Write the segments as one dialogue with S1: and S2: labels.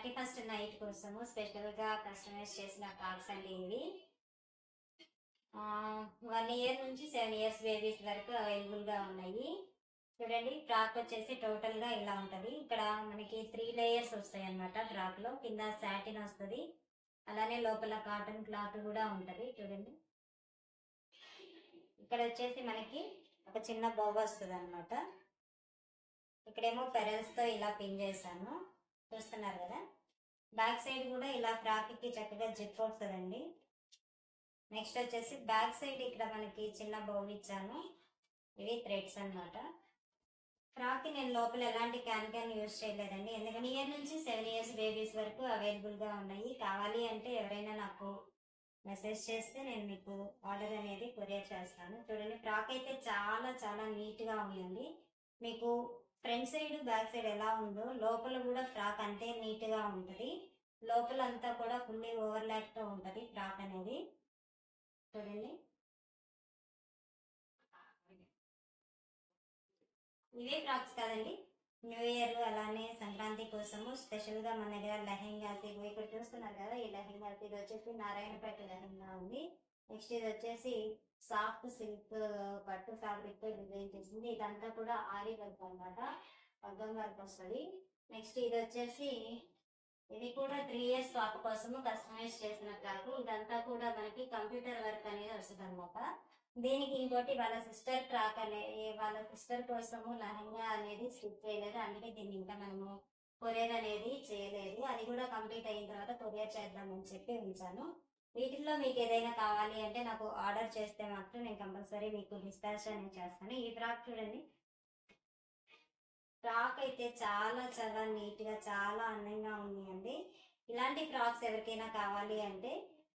S1: 31st night కోసము స్పెషల్గా customise చేసిన ఫ్రాక్స్ అండి ఇవి. 1 ఇయర్ నుంచి 7 ఇయర్స్ బేబీస్ వరకు అవైలబుల్గా ఉన్నాయి. చూడండి, ఫ్రాక్ వచ్చేసి టోటల్గా ఇలా ఉంటుంది. ఇక్కడ మనకి 3 లేయర్స్ వస్తాయి అన్నమాట. ఫ్రాక్లో కింద సాటిన్ వస్తుంది, అలానే లోపల కాటన్ క్లాత్ కూడా ఉంటుంది. చూడండి, ఇక్కడ వచ్చేసి మనకి ఒక చిన్న బౌ వస్తుంది అనమాట. ఇక్కడేమో పెరల్స్తో ఇలా పిన్ చేశాను, చూస్తున్నారు కదా. బ్యాక్ సైడ్ కూడా ఇలా ఫ్రాక్కి చక్కగా జిప్ వస్తుందండి. నెక్స్ట్ వచ్చేసి బ్యాక్ సైడ్ ఇక్కడ మనకి చిన్న బౌ ఇచ్చాను. ఇవి థ్రెడ్స్ అనమాట. ఫ్రాక్కి నేను లోపల ఎలాంటి క్యాన్ యూజ్ చేయలేదండి, ఎందుకంటే ఇయర్ నుంచి 7 ఇయర్స్ బేబీస్ వరకు అవైలబుల్గా ఉన్నాయి. కావాలి అంటే ఎవరైనా నాకు మెసేజ్ చేస్తే నేను మీకు ఆర్డర్ అనేది కొరియర్ చేస్తాను. చూడండి, ఫ్రాక్ అయితే చాలా చాలా నీట్గా ఉందండి. మీకు ఫ్రంట్ సైడ్ బ్యాక్ సైడ్ ఎలా ఉందో లోపల కూడా ఫ్రాక్ అంతే నీట్గా ఉంటుంది. లోపల అంతా కూడా ఫుల్లీ ఓవర్లాక్తో ఉంటుంది ఫ్రాక్ అనేది. చూడండి, ఇవే ఫ్రాక్స్ కాదండి, న్యూ ఇయర్ అలానే సంక్రాంతి కోసము స్పెషల్గా మన దగ్గర లెహెంగాస్ ఇవి ఇక్కడ చూస్తున్నారు కదా. ఈ లెహెంగాస్ ఇది వచ్చేసి నారాయణపేట లెహెంగా ఉంది. నెక్స్ట్ ఇది వచ్చేసి సాఫ్ట్ సిల్క్ పట్టు ఫ్యాబ్రిక్ డిజైన్ చేసింది. ఇదంతా కూడా ఆరి వర్క్ అనమాట, పగ్గం వర్క్ వస్తుంది. నెక్స్ట్ ఇది వచ్చేసి ఇది కూడా 3 ఇయర్స్ పాప కోసము కస్టమైజ్ చేసిన ఫ్రాక్. ఇదంతా కూడా మనకి కంప్యూటర్ వర్క్ అనేది వస్తుంది అనమాట. దీనికి ఇంకోటి వాళ్ళ సిస్టర్ ఫ్రాక్ వాళ్ళ సిస్టర్ కోసము లెహంగా అనేది స్టిచ్ చేయలేదు, అందుకే దీన్ని ఇంకా మనము కొరియర్ అనేది చేయలేదు. అది కూడా కంప్లీట్ అయిన తర్వాత కొరియర్ చేద్దామని చెప్పి ఉంచాను. వీటిల్లో మీకు ఏదైనా కావాలి అంటే నాకు ఆర్డర్ చేస్తే మాత్రం నేను కంపల్సరీ మీకు డిస్పాచ్ అనేది చేస్తాను. ఈ ఫ్రాక్ చూడండి, ఫ్రాక్ అయితే చాలా చాలా నీట్గా చాలా అందంగా ఉంది అండి. ఇలాంటి ఫ్రాక్స్ ఎవరికైనా కావాలి అంటే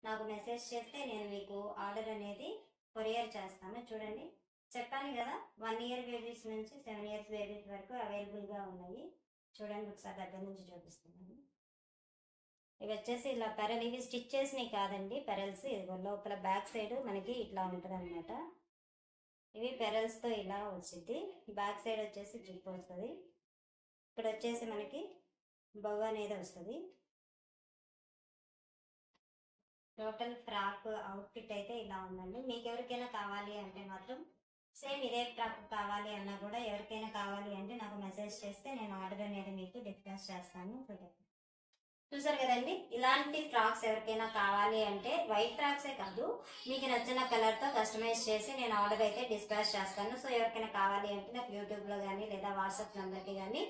S1: నాకు మెసేజ్ చేస్తే నేను మీకు ఆర్డర్ అనేది కొరియర్ చేస్తాను. చూడండి, చెప్పాను కదా 1 ఇయర్ బేబీస్ నుంచి 7 ఇయర్స్ బేబీస్ వరకు అవైలబుల్గా ఉన్నాయి. చూడండి, ఒకసారి దగ్గర నుంచి చూపిస్తున్నాను. ఇవి వచ్చేసి ఇలా పెరల్, ఇవి స్టిచ్ చేసినవి కాదండి పెరల్స్. ఇది లోపల బ్యాక్ సైడ్ మనకి ఇట్లా ఉంటుంది అనమాట. ఇవి పెరల్స్తో ఇలా వచ్చింది. బ్యాక్ సైడ్ వచ్చేసి జిప్ వస్తుంది. ఇక్కడ వచ్చేసి మనకి బౌ అనేది వస్తుంది. టోటల్ ఫ్రాక్ అవుట్ఫిట్ అయితే ఇలా ఉందండి. మీకు ఎవరికైనా కావాలి అంటే మాత్రం సేమ్ ఇదే ఫ్రాక్ కావాలి అన్నా కూడా ఎవరికైనా కావాలి అంటే నాకు మెసేజ్ చేస్తే నేను ఆర్డర్ అనేది మీకు డిస్పాచ్ చేస్తాను. చూసారు కదండి, ఇలాంటి ఫ్రాక్స్ ఎవరికైనా కావాలి అంటే వైట్ ఫ్రాక్సే కాదు, మీకు నచ్చిన కలర్తో కస్టమైజ్ చేసి నేను ఆర్డర్ అయితే డిస్పాచ్ చేస్తాను. సో ఎవరికైనా కావాలి అంటే నాకు యూట్యూబ్లో కానీ లేదా వాట్సాప్ నెంబర్కి కానీ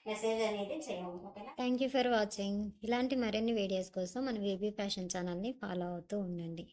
S1: మెసేజ్ అనేది చేయండి. ఓకేనా? Thank you for watching. ఇలాంటి మరిన్ని వీడియోస్ కోసం మన బేబీ ఫ్యాషన్ ఛానల్ని ఫాలో అవుతూ ఉండండి.